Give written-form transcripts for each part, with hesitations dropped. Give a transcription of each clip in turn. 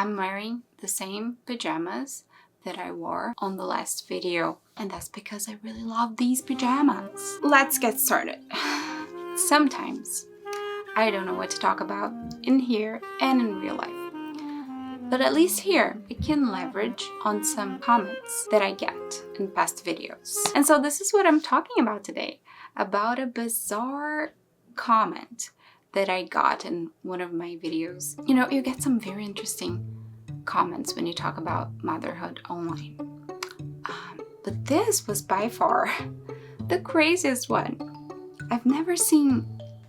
I'm wearing the same pajamas that I wore on the last video, and that's because I really love these pajamas. Let's get started. Sometimes I don't know what to talk about in here and in real life, but at least here I can leverage on some comments that I get in past videos. And so this is what I'm talking about today, about a bizarre comment that I got in one of my videos. You know, you get some very interesting comments when you talk about motherhood online. But this was by far the craziest one. I've never seen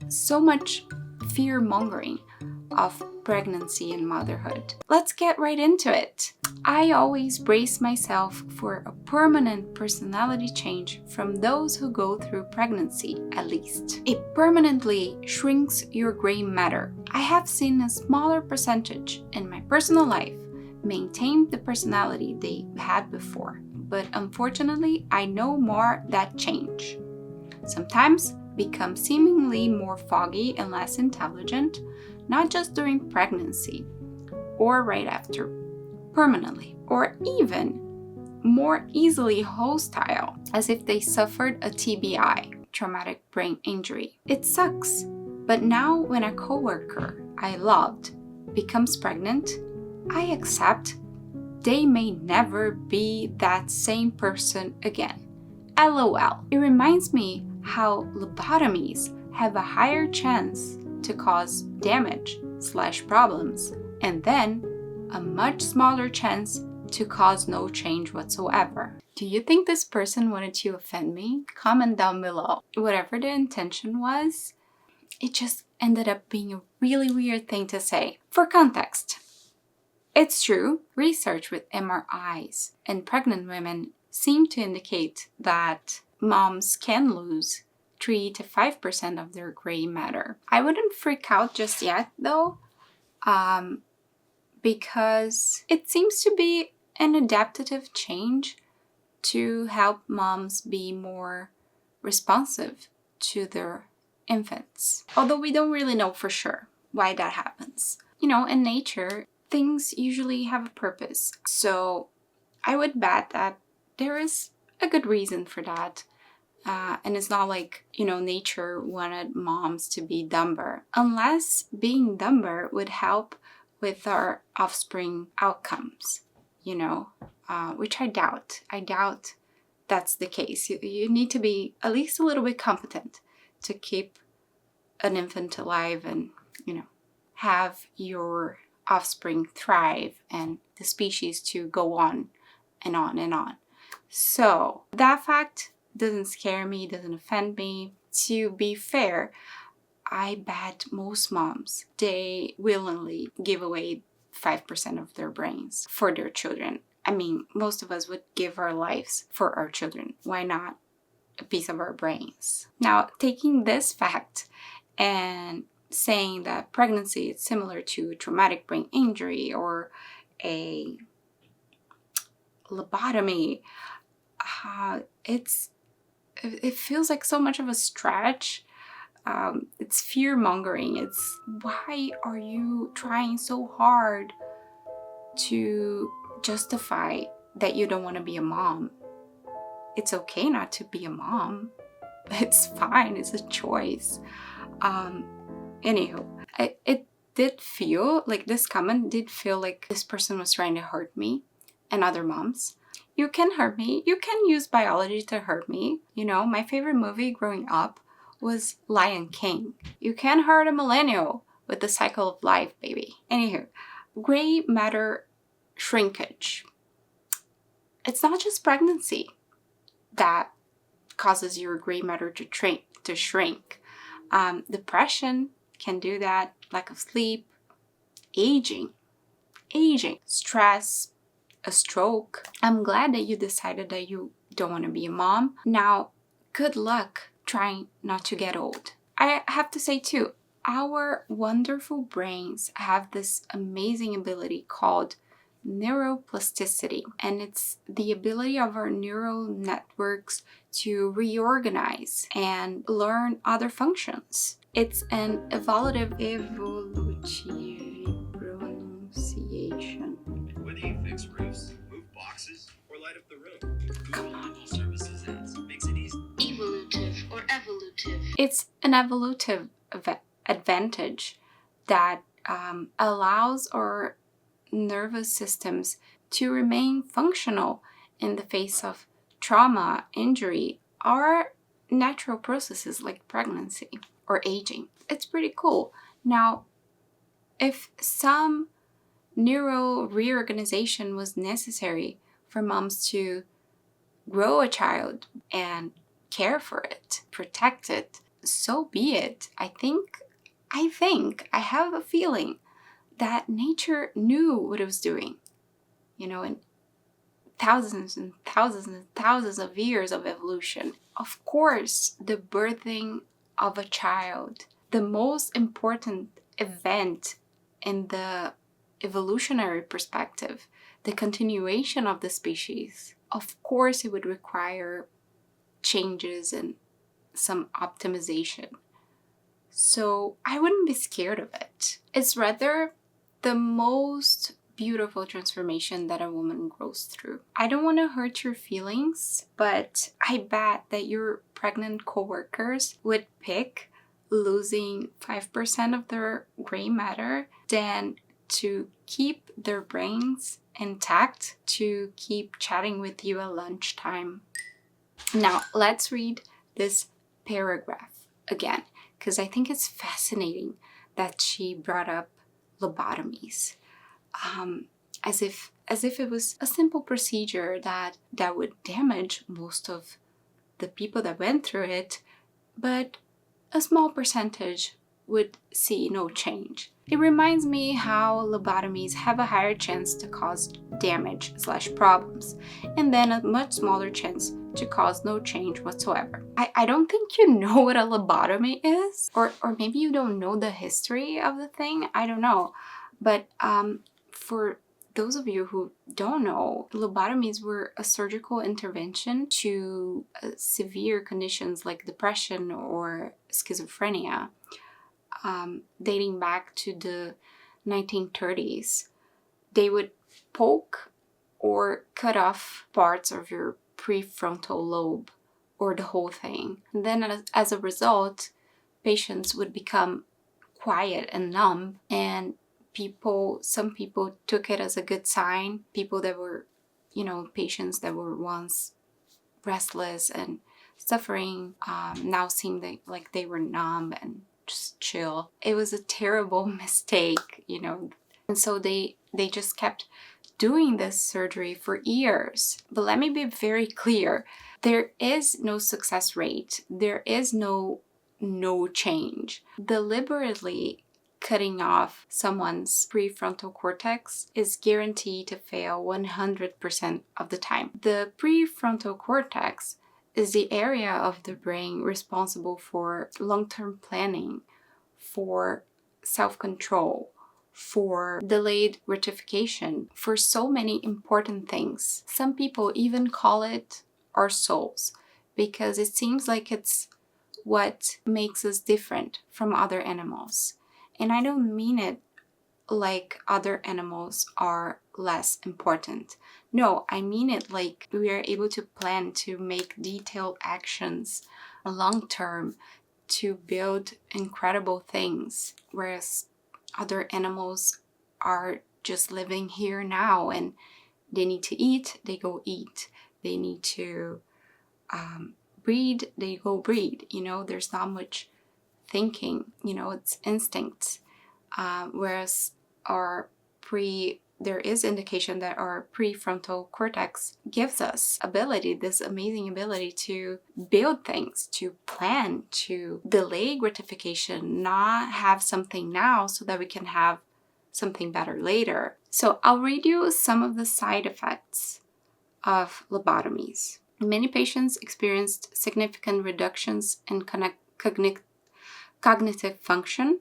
so much fear-mongering of pregnancy and motherhood. Let's get right into it. I always brace myself for a permanent personality change from those who go through pregnancy, at least. It permanently shrinks your gray matter. I have seen a smaller percentage in my personal life maintain the personality they had before, but unfortunately, I know more that change. Sometimes become seemingly more foggy and less intelligent, not just during pregnancy or right after, permanently, or even more easily hostile, as if they suffered a TBI, traumatic brain injury. It sucks, but now when a coworker I loved becomes pregnant, I accept they may never be that same person again. LOL. It reminds me how lobotomies have a higher chance to cause damage/problems, and then a much smaller chance to cause no change whatsoever. Do you think this person wanted to offend me? Comment down below. Whatever the intention was, it just ended up being a really weird thing to say. For context, it's true, research with MRIs and pregnant women seem to indicate that moms can lose 3 to 5% of their gray matter. I wouldn't freak out just yet though, because it seems to be an adaptive change to help moms be more responsive to their infants. Although we don't really know for sure why that happens. You know, in nature, things usually have a purpose. So I would bet that there is a good reason for that. And it's not like, you know, nature wanted moms to be dumber. Unless being dumber would help with our offspring outcomes, you know, which I doubt. I doubt that's the case. You need to be at least a little bit competent to keep an infant alive and, you know, have your offspring thrive and the species to go on and on and on. So that fact doesn't scare me, doesn't offend me. To be fair, I bet most moms, they willingly give away 5% of their brains for their children. I mean, most of us would give our lives for our children. Why not a piece of our brains? Now, taking this fact and saying that pregnancy is similar to a traumatic brain injury or a lobotomy, it feels like so much of a stretch. It's fear-mongering. It's, why are you trying so hard to justify that you don't want to be a mom? It's okay not to be a mom. It's fine. It's a choice. Anywho, it did feel like this comment did feel like this person was trying to hurt me and other moms. You can hurt me. You can use biology to hurt me. You know, my favorite movie growing up was Lion King. You can hurt a millennial with the cycle of life, baby. Anywho, gray matter shrinkage. It's not just pregnancy that causes your gray matter to shrink. Depression can do that, lack of sleep, aging, stress, a stroke. I'm glad that you decided that you don't want to be a mom. Now, good luck trying not to get old. I have to say too, our wonderful brains have this amazing ability called neuroplasticity, and it's the ability of our neural networks to reorganize and learn other functions. It's an evolutive pronunciation. they fix roofs, move boxes, or light up the room. Come on. Google Services ads makes it easy. Evolutive or evolutive. It's an evolutive advantage that allows our nervous systems to remain functional in the face of trauma, injury, or natural processes like pregnancy or aging. It's pretty cool. Now, if some neuro reorganization was necessary for moms to grow a child and care for it, protect it, so be it. I think, I have a feeling that nature knew what it was doing, in thousands and thousands and thousands of years of evolution. Of course, the birthing of a child, the most important event in the evolutionary perspective, the continuation of the species, of course it would require changes and some optimization. So I wouldn't be scared of it. It's rather the most beautiful transformation that a woman goes through. I don't want to hurt your feelings, but I bet that your pregnant coworkers would pick losing 5% of their gray matter than to keep their brains intact, to keep chatting with you at lunchtime. Now, let's read this paragraph again, because I think it's fascinating that she brought up lobotomies, as if it was a simple procedure that would damage most of the people that went through it, but a small percentage would see no change. It reminds me how lobotomies have a higher chance to cause damage/problems, and then a much smaller chance to cause no change whatsoever. I don't think you know what a lobotomy is, or maybe you don't know the history of the thing. I don't know. But for those of you who don't know, lobotomies were a surgical intervention to severe conditions like depression or schizophrenia, dating back to the 1930s. They would poke or cut off parts of your prefrontal lobe or the whole thing. And then as a result, patients would become quiet and numb, and some people took it as a good sign. People that were, patients that were once restless and suffering, now seemed like they were numb and just chill. It was a terrible mistake, and so they just kept doing this surgery for years. But let me be very clear. There is no success rate. There is no change. Deliberately cutting off someone's prefrontal cortex is guaranteed to fail 100% of the time. The prefrontal cortex is the area of the brain responsible for long-term planning, for self-control, for delayed gratification, for so many important things. Some people even call it our souls, because it seems like it's what makes us different from other animals. And I don't mean it like other animals are less important. No, I mean it like we are able to plan, to make detailed actions long term, to build incredible things, whereas other animals are just living here now, and they need to eat, they go eat. They need to breed, they go breed. There's not much thinking, it's instincts. Whereas there is indication that our prefrontal cortex gives us this amazing ability to build things, to plan, to delay gratification, not have something now so that we can have something better later. So I'll read you some of the side effects of lobotomies. Many patients experienced significant reductions in cognitive function,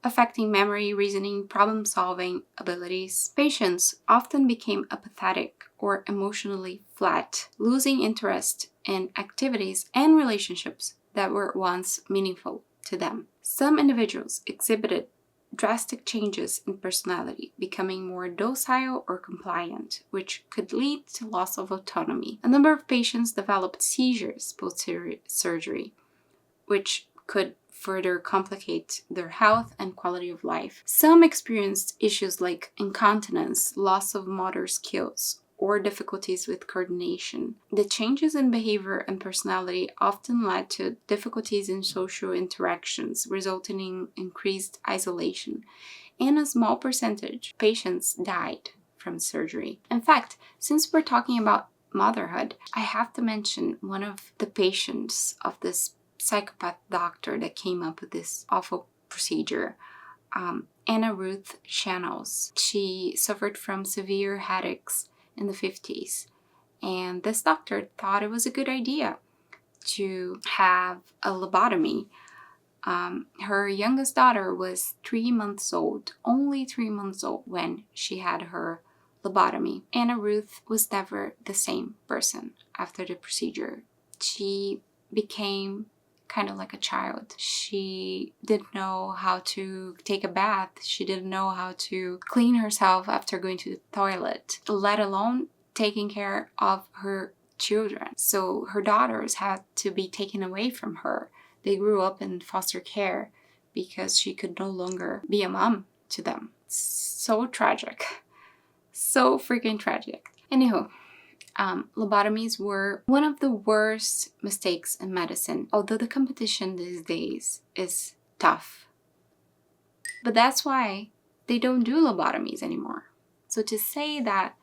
affecting memory, reasoning, problem-solving abilities. Patients often became apathetic or emotionally flat, losing interest in activities and relationships that were once meaningful to them. Some individuals exhibited drastic changes in personality, becoming more docile or compliant, which could lead to loss of autonomy. A number of patients developed seizures post-surgery, which could further complicate their health and quality of life. Some experienced issues like incontinence, loss of motor skills, or difficulties with coordination. The changes in behavior and personality often led to difficulties in social interactions, resulting in increased isolation. And a small percentage of patients died from surgery. In fact, since we're talking about motherhood, I have to mention one of the patients of this psychopath doctor that came up with this awful procedure. Anna Ruth Channels. She suffered from severe headaches in the 50s, and this doctor thought it was a good idea to have a lobotomy. Her youngest daughter was 3 months old, only 3 months old, when she had her lobotomy. Anna Ruth was never the same person after the procedure. She became kind of like a child. She didn't know how to take a bath. She didn't know how to clean herself after going to the toilet, let alone taking care of her children. So her daughters had to be taken away from her. They grew up in foster care because she could no longer be a mom to them. So tragic. So freaking tragic. Anywho, lobotomies were one of the worst mistakes in medicine, although the competition these days is tough. But that's why they don't do lobotomies anymore. So to say that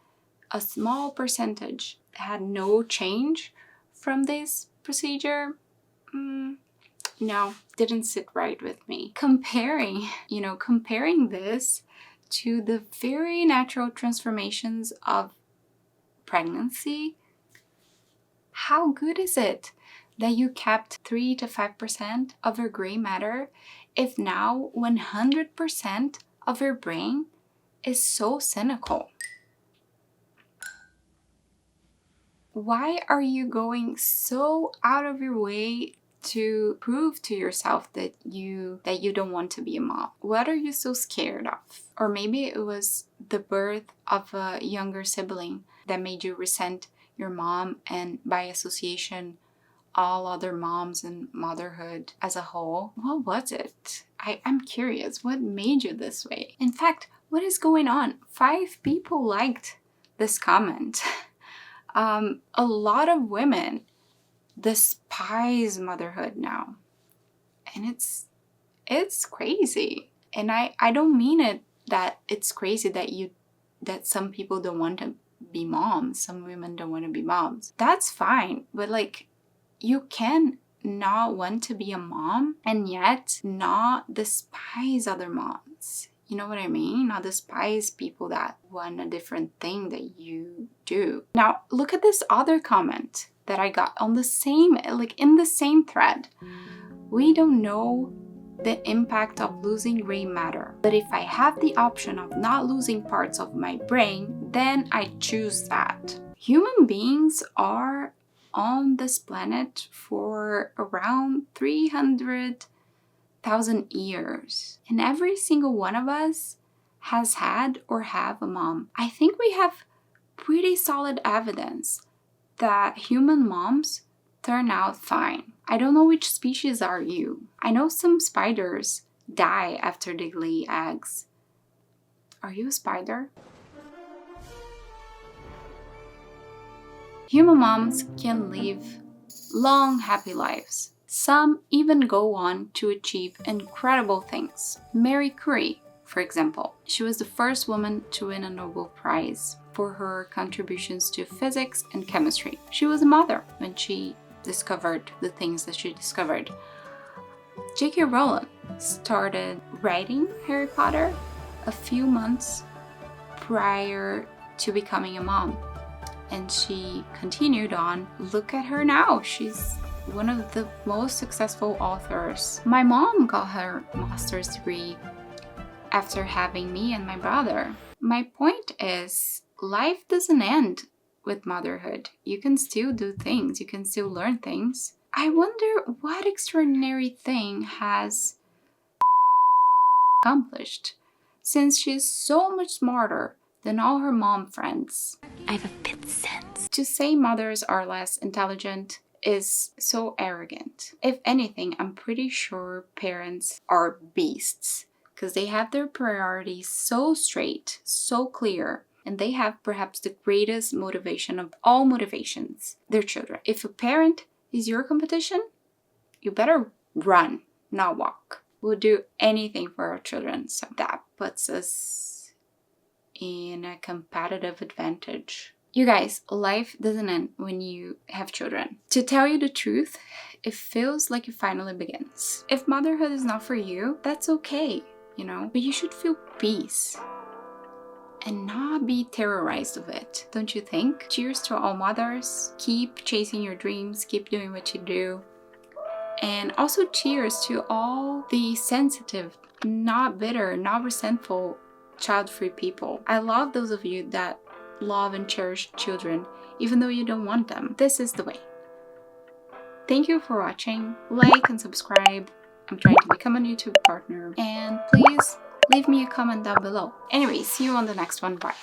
a small percentage had no change from this procedure, no, didn't sit right with me. Comparing this to the very natural transformations of pregnancy, how good is it that you kept 3 to 5% of your gray matter if now 100% of your brain is so cynical? Why are you going so out of your way to prove to yourself that you don't want to be a mom? What are you so scared of? Or maybe it was the birth of a younger sibling that made you resent your mom, and by association all other moms and motherhood as a whole. What was it? I'm curious, what made you this way? In fact, what is going on? 5 people liked this comment. A lot of women despise motherhood now, and it's crazy. And I don't mean it that it's crazy that some people don't want to be moms, some women don't want to be moms. That's fine, but like, you can not want to be a mom and yet not despise other moms. You know what I mean? Not despise people that want a different thing that you do. Now, look at this other comment that I got on the same, in the same thread. We don't know the impact of losing gray matter, but if I have the option of not losing parts of my brain, then I choose that. Human beings are on this planet for around 300,000 years, and every single one of us has had or have a mom. I think we have pretty solid evidence that human moms turn out fine. I don't know which species are you. I know some spiders die after they lay eggs. Are you a spider? Human moms can live long, happy lives. Some even go on to achieve incredible things. Marie Curie, for example, she was the first woman to win a Nobel Prize for her contributions to physics and chemistry. She was a mother when she discovered the things that she discovered. J.K. Rowling started writing Harry Potter a few months prior to becoming a mom, and she continued on. Look at her now. She's one of the most successful authors. My mom got her master's degree after having me and my brother. My point is, life doesn't end with motherhood. You can still do things. You can still learn things. I wonder what extraordinary thing has accomplished, since she's so much smarter than all her mom friends. I have a fifth sense. To say mothers are less intelligent is so arrogant. If anything, I'm pretty sure parents are beasts, because they have their priorities so straight, so clear, and they have perhaps the greatest motivation of all motivations, their children. If a parent is your competition, you better run, not walk. We'll do anything for our children, so that puts us in a competitive advantage. You guys, life doesn't end when you have children. To tell you the truth, it feels like it finally begins. If motherhood is not for you, that's okay, you know, but you should feel peace and not be terrorized of it, don't you think? Cheers to all mothers. Keep chasing your dreams, keep doing what you do. And also cheers to all the sensitive, not bitter, not resentful, child-free people. I love those of you that love and cherish children, even though you don't want them. This is the way. Thank you for watching. Like and subscribe. I'm trying to become a YouTube partner. And please leave me a comment down below. Anyway, see you on the next one. Bye.